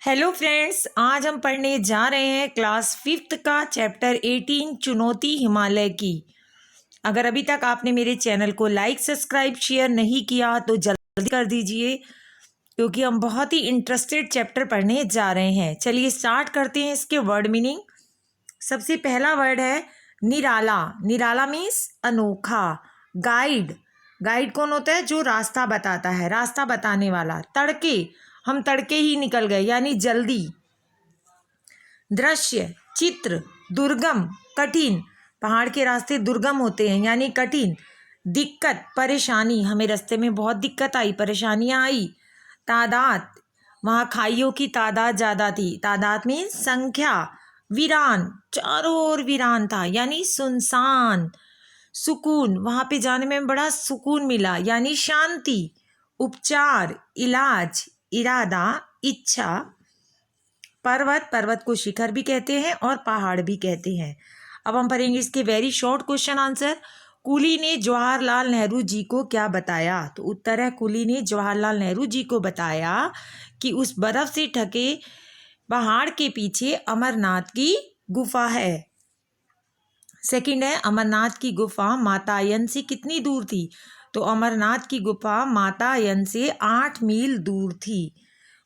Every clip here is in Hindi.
हेलो फ्रेंड्स, आज हम पढ़ने जा रहे हैं क्लास 5th का चैप्टर 18 चुनौती हिमालय की। अगर अभी तक आपने मेरे चैनल को लाइक सब्सक्राइब शेयर नहीं किया तो जल्दी कर दीजिए, क्योंकि हम बहुत ही इंटरेस्टेड चैप्टर पढ़ने जा रहे हैं। चलिए स्टार्ट करते हैं इसके वर्ड मीनिंग। सबसे पहला वर्ड है निराला। निराला मीन्स अनोखा। गाइड, गाइड कौन होता है? जो रास्ता बताता है, रास्ता बताने वाला। तड़के, हम तड़के ही निकल गए यानी जल्दी। दृश्य, चित्र। दुर्गम, कठिन। पहाड़ के रास्ते दुर्गम होते हैं यानी कठिन। दिक्कत, परेशानी। हमें रास्ते में बहुत दिक्कत आई, परेशानियां आई। तादाद, वहाँ खाइयों की तादाद ज़्यादा थी। तादाद मीन्स संख्या। वीरान, चारों ओर वीरान था यानी सुनसान। सुकून, वहाँ पे जाने में बड़ा सुकून मिला यानी शांति। उपचार, इलाज। इरादा, इच्छा। पर्वत, पर्वत को शिखर भी कहते हैं और पहाड़ भी कहते हैं। अब हम पढ़ेंगे इसके very short question answer. Coolie ने जवाहरलाल नेहरू जी को क्या बताया? तो उत्तर है, कूली ने जवाहरलाल नेहरू जी को बताया कि उस बर्फ से ढके पहाड़ के पीछे अमरनाथ की गुफा है। सेकंड है, अमरनाथ की गुफा मातायन से कितनी दूर थी? तो अमरनाथ की गुफा मातायन से 8 मील दूर थी।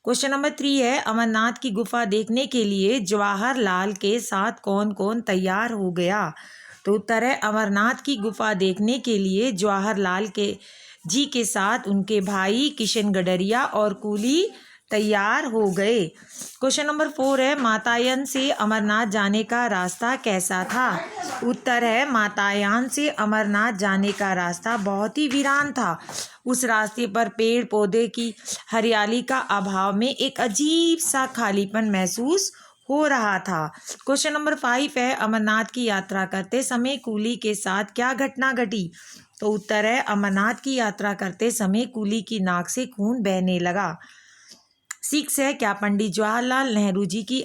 क्वेश्चन नंबर 3 है, अमरनाथ की गुफा देखने के लिए जवाहरलाल के साथ कौन कौन तैयार हो गया? तो उत्तर है, अमरनाथ की गुफा देखने के लिए जवाहरलाल के जी के साथ उनके भाई किशन गडरिया और कूली तैयार हो गए। क्वेश्चन नंबर 4 है, मातायन से अमरनाथ जाने का रास्ता कैसा था? उत्तर है, मातायान से अमरनाथ जाने का रास्ता बहुत ही वीरान था। उस रास्ते पर पेड़ पौधे की हरियाली का अभाव में एक अजीब सा खालीपन महसूस हो रहा था। क्वेश्चन नंबर 5 है, अमरनाथ की यात्रा करते समय कूली के साथ क्या घटना घटी? तो उत्तर है, अमरनाथ की यात्रा करते समय कूली की नाक से खून बहने लगा। 6 है, क्या पंडित जवाहरलाल नेहरू जी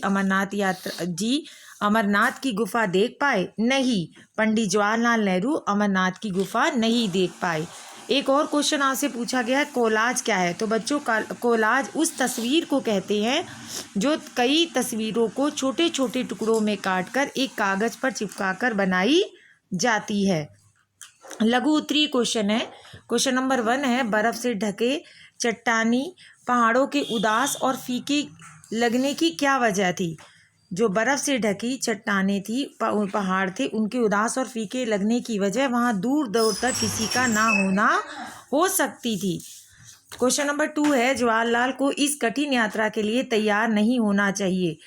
अमरनाथ की गुफा देख पाए? नहीं, पंडित जवाहरलाल नेहरू अमरनाथ की गुफा नहीं देख पाए। एक और क्वेश्चन आपसे पूछा गया है, कोलाज क्या है? तो बच्चों, कोलाज उस तस्वीर को कहते हैं जो कई तस्वीरों को छोटे छोटे टुकड़ों में काटकर एक कागज पर चिपकाकर बनाई जाती है। लघु उत्तरीय क्वेश्चन है। क्वेश्चन नंबर 1 है, बर्फ से ढके चट्टानी पहाड़ों के उदास और फीके लगने की क्या वजह थी? जो बर्फ से ढकी चट्टानें थी, पहाड़ थे, उनके उदास और फीके लगने की वजह वहाँ दूर दूर तक किसी का ना होना हो सकती थी। क्वेश्चन नंबर 2 है, जवाहरलाल को इस कठिन यात्रा के लिए तैयार नहीं होना चाहिए।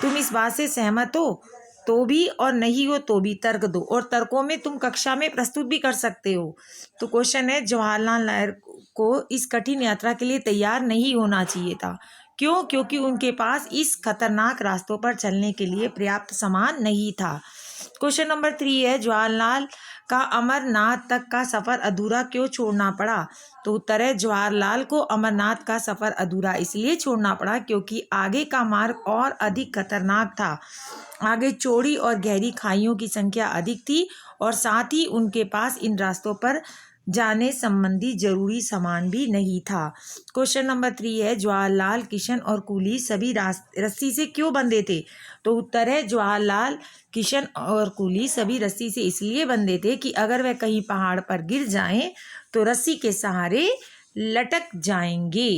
तुम इस बात से सहमत हो तो भी और नहीं हो तो भी तर्क दो, और तर्कों में तुम कक्षा में प्रस्तुत भी कर सकते हो। तो क्वेश्चन है, जवाहरलाल नेहरू को इस कठिन यात्रा के लिए तैयार नहीं होना चाहिए था। क्यों? क्योंकि उनके पास इस खतरनाक रास्तों पर चलने के लिए पर्याप्त सामान नहीं था। क्वेश्चन नंबर 3 है, जवाहरलाल का अमरनाथ तक का सफ़र अधूरा क्यों छोड़ना पड़ा? तो उत्तर है, जवाहरलाल को अमरनाथ का सफ़र अधूरा इसलिए छोड़ना पड़ा क्योंकि आगे का मार्ग और अधिक खतरनाक था। आगे चौड़ी और गहरी खाइयों की संख्या अधिक थी और साथ ही उनके पास इन रास्तों पर जाने संबंधी जरूरी सामान भी नहीं था। क्वेश्चन नंबर 3 है, जवाहरलाल, किशन और कूली सभी रस्सी से क्यों बंधे थे? तो उत्तर है, जवाहरलाल, किशन और कूली सभी रस्सी से इसलिए बंधे थे कि अगर वह कहीं पहाड़ पर गिर जाएं तो रस्सी के सहारे लटक जाएंगे।